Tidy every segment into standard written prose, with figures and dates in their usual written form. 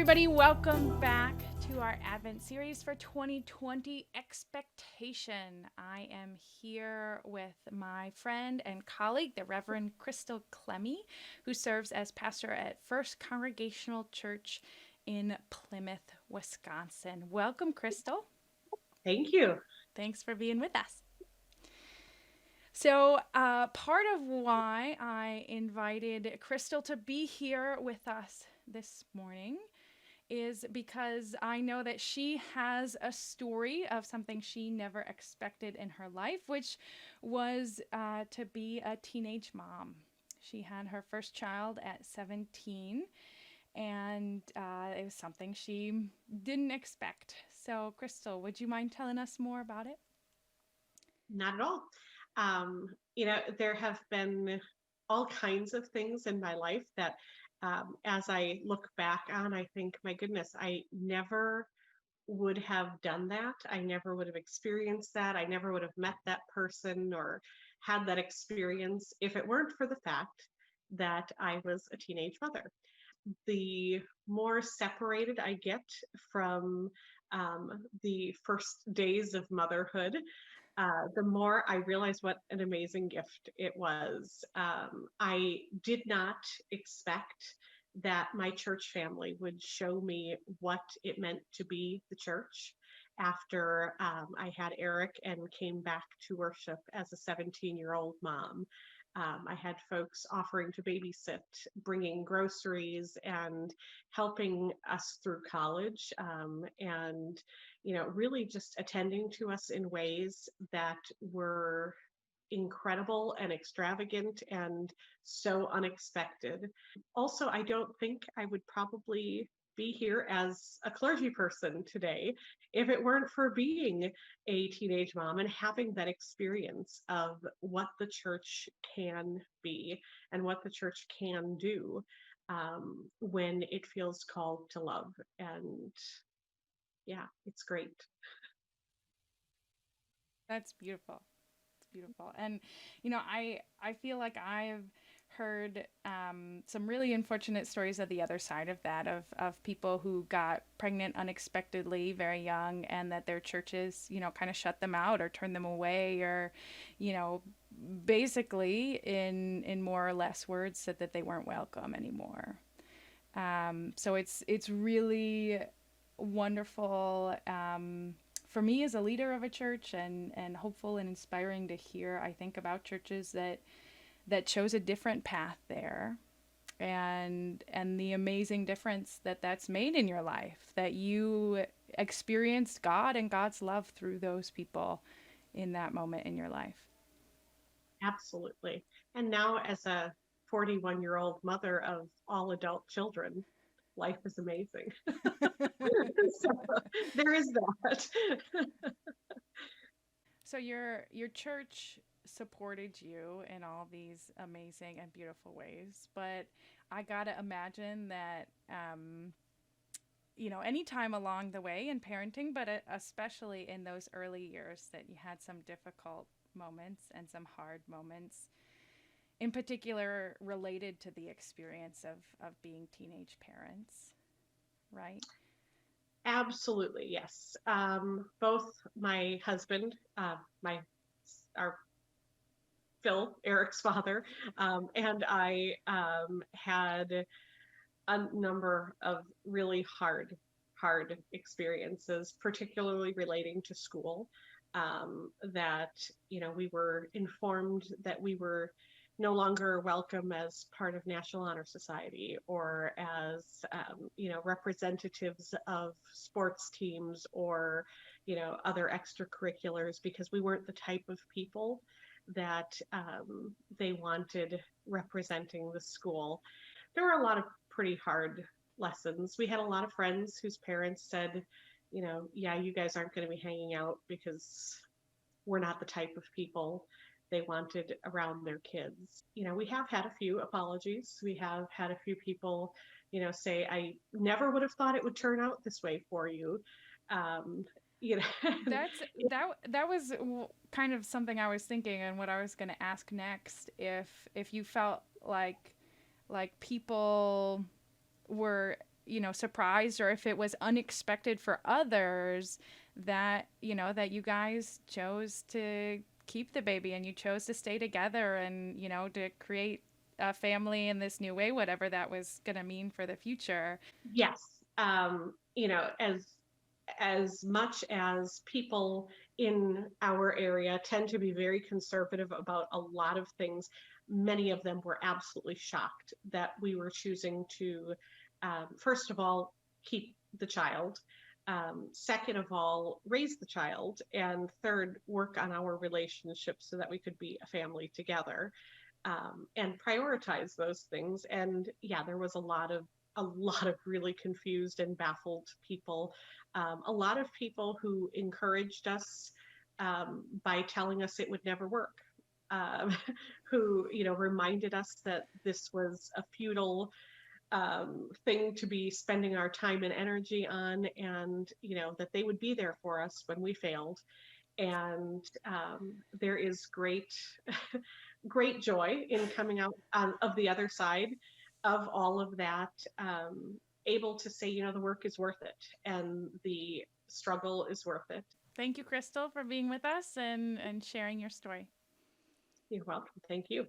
everybody. Welcome back to our Advent series for 2020 Expectation. I am here with my friend and colleague, the Reverend Kristal Klemme, who serves as pastor at First Congregational Church in Plymouth, Wisconsin. Welcome, Kristal. Thank you. Thanks for being with us. So, part of why I invited Kristal to be here with us this morning is because I know that she has a story of something she never expected in her life, which was to be a teenage mom. She had her first child at 17, and it was something she didn't expect. So, Kristal, would you mind telling us more about it? Not at all. There have been all kinds of things in my life that, as I look back on, I think, my goodness, I never would have done that. I never would have experienced that. I never would have met that person or had that experience if it weren't for the fact that I was a teenage mother. The more separated I get from the first days of motherhood, the more I realized what an amazing gift it was. I did not expect that my church family would show me what it meant to be the church after I had Eric and came back to worship as a 17-year-old mom. I had folks offering to babysit, bringing groceries, and helping us through college. And really just attending to us in ways that were incredible and extravagant and so unexpected. Also, I don't think I would probably be here as a clergy person today if it weren't for being a teenage mom and having that experience of what the church can be and what the church can do when it feels called to love. And yeah, it's great. That's beautiful. It's beautiful. And, I feel like I've heard some really unfortunate stories of the other side of that, of people who got pregnant unexpectedly very young and that their churches, kind of shut them out or turned them away or, you know, basically in more or less words said that they weren't welcome anymore. So it's really wonderful for me as a leader of a church and hopeful and inspiring to hear, I think, about churches that chose a different path there and the amazing difference that that's made in your life, that you experienced God and God's love through those people in that moment in your life. Absolutely. And now, as a 41-year-old mother of all adult children, life is amazing. So there is that. So your church supported you in all these amazing and beautiful ways, but I gotta imagine that any time along the way in parenting, but especially in those early years, that you had some difficult moments and some hard moments, in particular related to the experience of being teenage parents, right? Absolutely, yes. Both my husband, my our Phil, Eric's father, and I had a number of really hard experiences, particularly relating to school. That we were informed that we were no longer welcome as part of National Honor Society or as representatives of sports teams or other extracurriculars because we weren't the type of people that they wanted representing the school. There were a lot of pretty hard lessons. We had a lot of friends whose parents said, yeah, you guys aren't going to be hanging out because we're not the type of people they wanted around their kids. We have had a few apologies. We have had a few people, say, I never would have thought it would turn out this way for you. Um, you know, That's that was kind of something I was thinking and what I was going to ask next, if you felt like people were surprised, or if it was unexpected for others that, that you guys chose to keep the baby and you chose to stay together and, to create a family in this new way, whatever that was going to mean for the future. Yes. As much as people in our area tend to be very conservative about a lot of things, many of them were absolutely shocked that we were choosing to, first of all, keep the child, second of all, raise the child, and third, work on our relationship so that we could be a family together, and prioritize those things. And yeah, there was a lot of really confused and baffled people. A lot of people who encouraged us, by telling us it would never work. Um, who reminded us that this was a futile, thing to be spending our time and energy on, and that they would be there for us when we failed. And there is great great joy in coming out of the other side of all of that, able to say, the work is worth it and the struggle is worth it. Thank you, Kristal, for being with us and sharing your story. You're welcome. Thank you.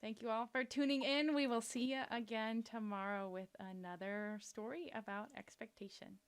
Thank you all for tuning in. We will see you again tomorrow with another story about expectation.